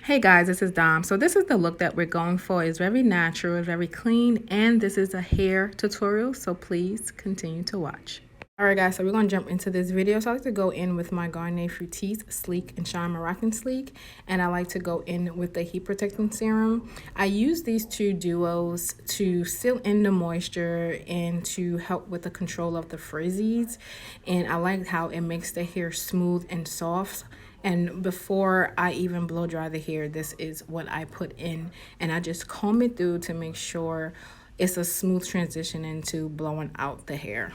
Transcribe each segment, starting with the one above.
Hey guys, this is Dom. So this is the look that we're going for. It's very natural, it's very clean, and this is a hair tutorial, so please continue to watch. Alright guys, so we're going to jump into this video. So I like to go in with my Garnier Fructis Sleek and Shine Moroccan Sleek, and I like to go in with the heat protecting serum. I use these two duos to seal in the moisture and to help with the control of the frizzies, and I like how it makes the hair smooth and soft. And before I even blow dry the hair, this is what I put in, and I just comb it through to make sure it's a smooth transition into blowing out the hair.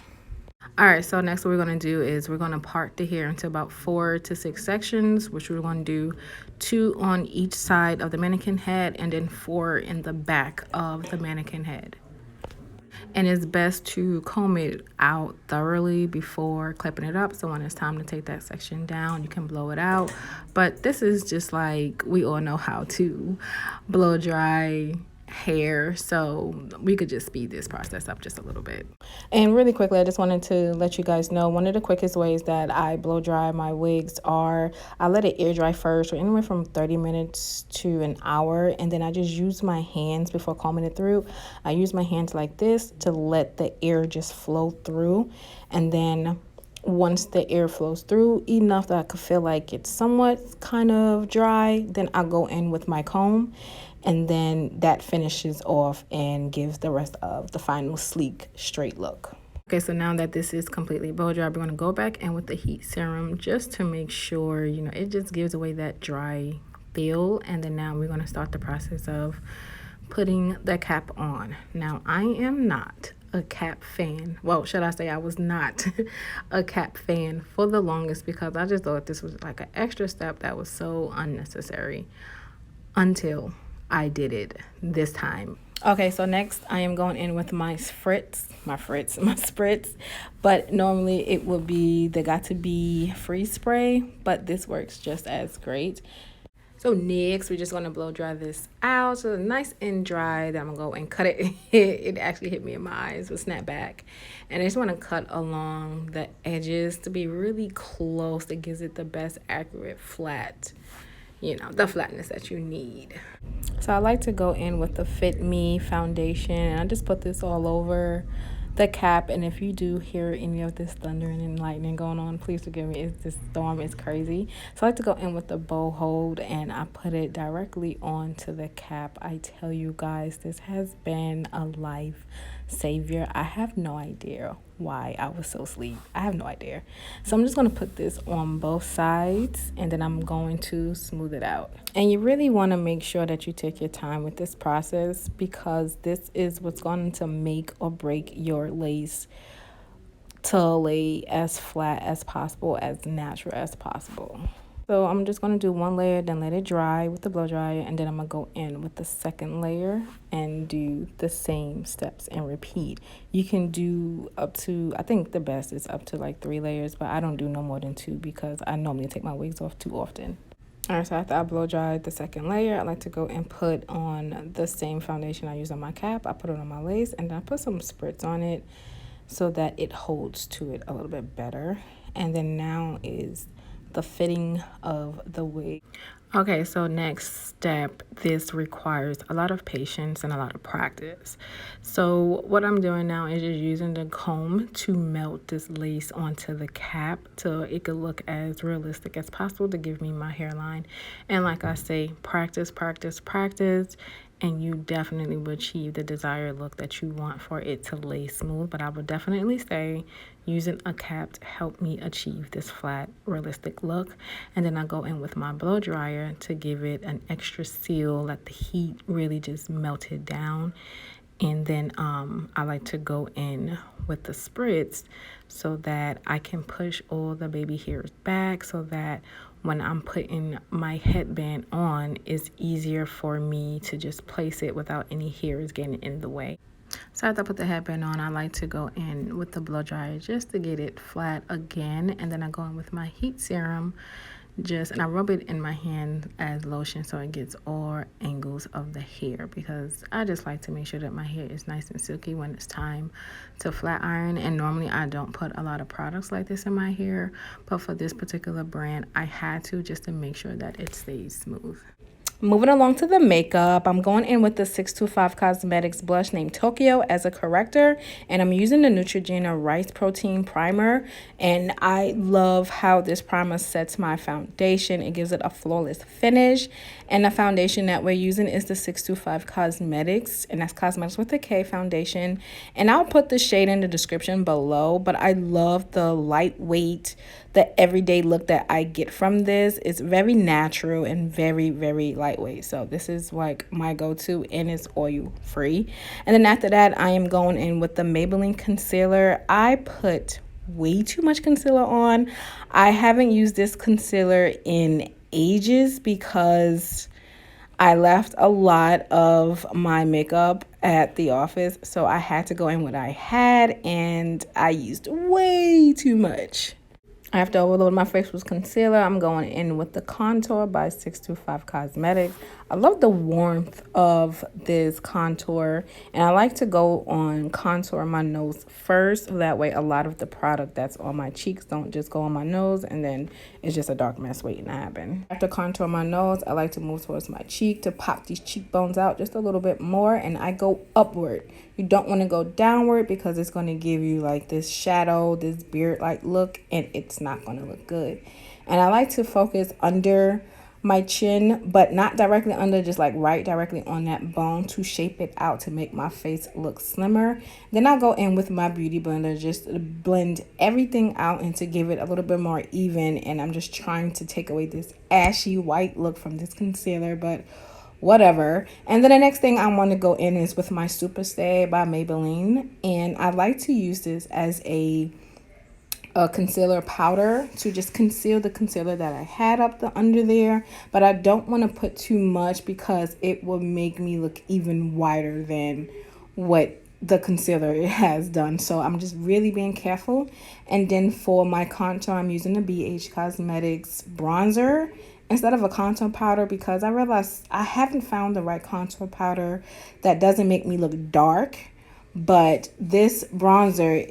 All right, so next what we're going to do is we're going to part the hair into about 4 to 6 sections, which we're going to do 2 on each side of the mannequin head and then 4 in the back of the mannequin head. And it's best to comb it out thoroughly before clipping it up, so when it's time to take that section down, you can blow it out. But this is just like, we all know how to blow dry hair, so we could just speed this process up just a little bit. And really quickly, I just wanted to let you guys know one of the quickest ways that I blow dry my wigs are I let it air dry first, or anywhere from 30 minutes to an hour, and then I just use my hands before combing it through. I use my hands like this to let the air just flow through, and then once the air flows through enough that I could feel like it's somewhat kind of dry, then I'll go in with my comb, and then that finishes off and gives the rest of the final sleek straight look. Okay, so now that this is completely blow dry, we're going to go back in with the heat serum just to make sure, you know, it just gives away that dry feel. And then now we're going to start the process of putting the cap on. Now, I am not a cap fan. Well, should I say I was not a cap fan for the longest, because I just thought this was like an extra step that was so unnecessary until I did it this time. Okay, so next I am going in with my Spritz, but normally it would be the Got To Be Freeze Spray, but this works just as great. So next, we're just going to blow dry this out so it's nice and dry. Then I'm going to go and cut it. It actually hit me in my eyes with snap back. And I just want to cut along the edges to be really close. That gives it the best accurate flat, you know, the flatness that you need. So I like to go in with the Fit Me foundation, and I just put this all over the cap. And if you do hear any of this thundering and lightning going on, please forgive me. This storm is crazy. So I like to go in with the bow hold, and I put it directly onto the cap. I tell you guys, this has been a life savior. I have no idea why I was so asleep. I have no idea. So I'm just going to put this on both sides, and then I'm going to smooth it out. And you really want to make sure that you take your time with this process, because this is what's going to make or break your lace to lay as flat as possible, as natural as possible. So I'm just going to do one layer, then let it dry with the blow dryer, and then I'm going to go in with the second layer and do the same steps and repeat. You can do up to, I think the best is up to like 3 layers, but I don't do no more than 2 because I normally take my wigs off too often. All right, so after I blow dry the second layer, I like to go and put on the same foundation I use on my cap. I put it on my lace, and then I put some Spritz on it so that it holds to it a little bit better. And then now is the fitting of the wig. Okay, so next step, this requires a lot of patience and a lot of practice. So what I'm doing now is just using the comb to melt this lace onto the cap so it could look as realistic as possible to give me my hairline. And like I say, practice, practice, practice, and you definitely will achieve the desired look that you want for it to lay smooth. But I would definitely say using a cap to help me achieve this flat, realistic look. And then I go in with my blow dryer to give it an extra seal, let the heat really just melt it down. And then I like to go in with the Spritz so that I can push all the baby hairs back, so that when I'm putting my headband on, it's easier for me to just place it without any hairs getting in the way. So after I put the headband on, I like to go in with the blow dryer just to get it flat again. And then I go in with my heat serum and I rub it in my hand as lotion so it gets all angles of the hair, because I just like to make sure that my hair is nice and silky when it's time to flat iron. And normally I don't put a lot of products like this in my hair, but for this particular brand I had to, just to make sure that it stays smooth. Moving along to the makeup, I'm going in with the 625 Cosmetics blush named Tokyo as a corrector, and I'm using the Neutrogena Rice Protein Primer, and I love how this primer sets my foundation. It gives it a flawless finish, and the foundation that we're using is the 625 Cosmetics, and that's Cosmetics with a K foundation, and I'll put the shade in the description below, but I love the lightweight, the everyday look that I get from this. It's very natural and very, very lightweight. So this is like my go-to, and it's oil free. And then after that, I am going in with the Maybelline concealer. I put way too much concealer on. I haven't used this concealer in ages because I left a lot of my makeup at the office, so I had to go in what I had, and I used way too much. After overload my face with concealer, I'm going in with the contour by 625 Cosmetics. I love the warmth of this contour, and I like to go on contour my nose first. That way a lot of the product that's on my cheeks don't just go on my nose, and then it's just a dark mess waiting to happen. After contour my nose, I like to move towards my cheek to pop these cheekbones out just a little bit more, and I go upward. You don't want to go downward because it's going to give you like this shadow, this beard-like look, and it's not going to look good. And I like to focus under my chin, but not directly under, just like right directly on that bone to shape it out to make my face look slimmer. Then I'll go in with my beauty blender just to blend everything out and to give it a little bit more even. And I'm just trying to take away this ashy white look from this concealer, but whatever. And then the next thing I want to go in is with my Superstay by Maybelline, and I like to use this as a concealer powder to just conceal the concealer that I had up under there, but I don't want to put too much because it will make me look even whiter than what the concealer has done. So I'm just really being careful. And then for my contour, I'm using the BH Cosmetics bronzer instead of a contour powder because I realized I haven't found the right contour powder that doesn't make me look dark, but this bronzer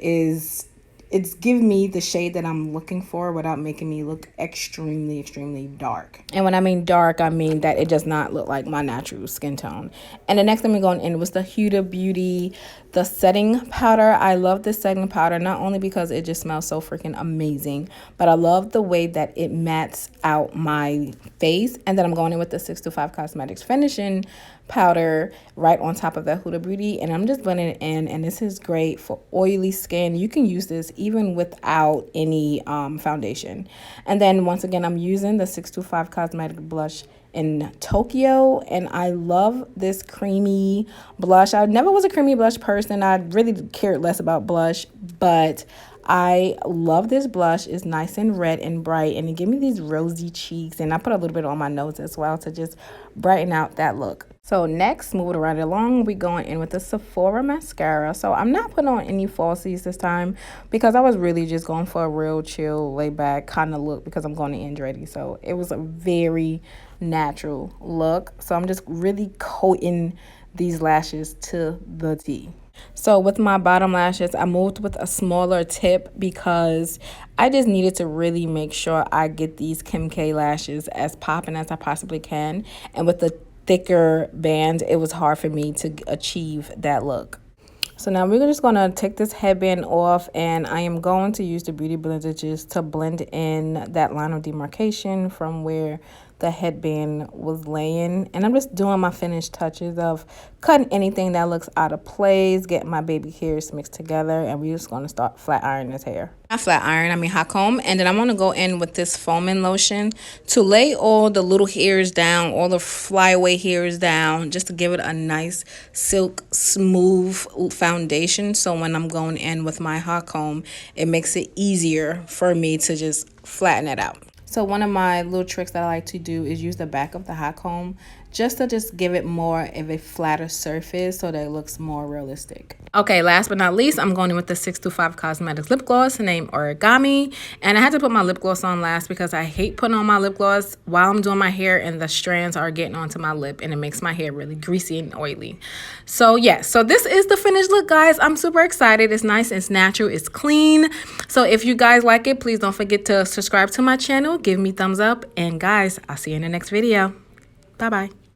it's giving me the shade that I'm looking for without making me look extremely, extremely dark. And when I mean dark, I mean that it does not look like my natural skin tone. And the next thing we're going in was the Huda Beauty, the setting powder. I love this setting powder, not only because it just smells so freaking amazing, but I love the way that it mattes out my face. And then I'm going in with the 625 Cosmetics finishing powder right on top of that Huda Beauty, and I'm just blending it in, and this is great for oily skin. You can use this even without any foundation. And then once again, I'm using the 625 Cosmetic blush in Tokyo, and I love this creamy blush. I never was a creamy blush person. I really cared less about blush, but I love this blush. It's nice and red and bright, and it gives me these rosy cheeks, and I put a little bit on my nose as well to just brighten out that look. So next, moving right along, we're going in with the Sephora mascara. So I'm not putting on any falsies this time because I was really just going for a real chill, laid back kind of look because I'm going to end ready. So it was a very natural look. So I'm just really coating these lashes to the T. So with my bottom lashes, I moved with a smaller tip because I just needed to really make sure I get these Kim K lashes as popping as I possibly can. And with the thicker band, it was hard for me to achieve that look. So now we're just going to take this headband off, and I am going to use the Beauty Blender just to blend in that line of demarcation from where the headband was laying. And I'm just doing my finished touches of cutting anything that looks out of place, getting my baby hairs mixed together, and we're just going to start flat ironing this hair. Not flat iron, I mean hot comb. And then I'm going to go in with this foaming lotion to lay all the little hairs down, all the flyaway hairs down, just to give it a nice silk smooth foundation. So when I'm going in with my hot comb, it makes it easier for me to just flatten it out. So one of my little tricks that I like to do is use the back of the hot comb just to give it more of a flatter surface so that it looks more realistic. Okay, last but not least, I'm going in with the 625 Cosmetics lip gloss named Origami. And I had to put my lip gloss on last because I hate putting on my lip gloss while I'm doing my hair and the strands are getting onto my lip and it makes my hair really greasy and oily. So yeah, so this is the finished look, guys. I'm super excited. It's nice, it's natural, it's clean. So if you guys like it, please don't forget to subscribe to my channel, give me thumbs up, and guys, I'll see you in the next video. Bye-bye.